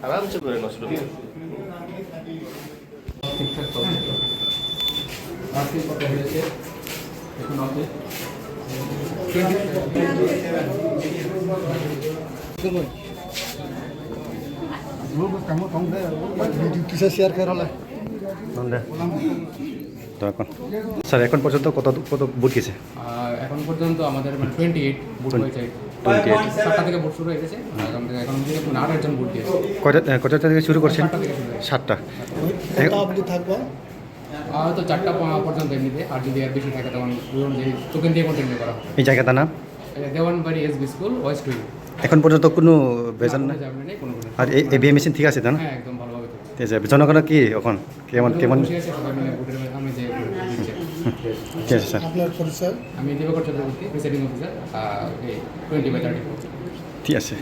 আরাম সে করে নষ্ট ঠিকঠাক চলছে আজকে কত হয়েছে এখন আছে কিসে শেয়ার করা হলে স্যার এখন পর্যন্ত কত কত বুট গেছে এখন পর্যন্ত আমাদের মানে 28 বুট হয়েছে 7টা থেকে বুট শুরু হয়ে গেছে এখন থেকে 8জন বুট দিয়েছে কটা থেকে শুরু করছেন 7টা থাকবে হয়তো 4টা পর্যন্ত এমনিতে আর যদি আর বেশি থাকে তখন টোকেন দিয়ে কন্টিনিউ করা হবে এই জায়গাটার নাম দেওয়ান বাড়ি এসবি স্কুল ওয়েস্ট উইং এখন পর্যন্ত কোনো বেজান না আর এই বিয়ে মেশিন ঠিক আছে তো না হ্যাঁ একদম ভালোভাবে ঠিক আছে জনগণের কি এখন কেমন কেমন খুশি আছে সবাই মিলে বুটের আমি যে ঠিক আছে স্যার আপনার পরিচয় আমি দিবাকর চক্রবর্তী প্রিসাইডিং অফিসার 20/30 ঠিক আছে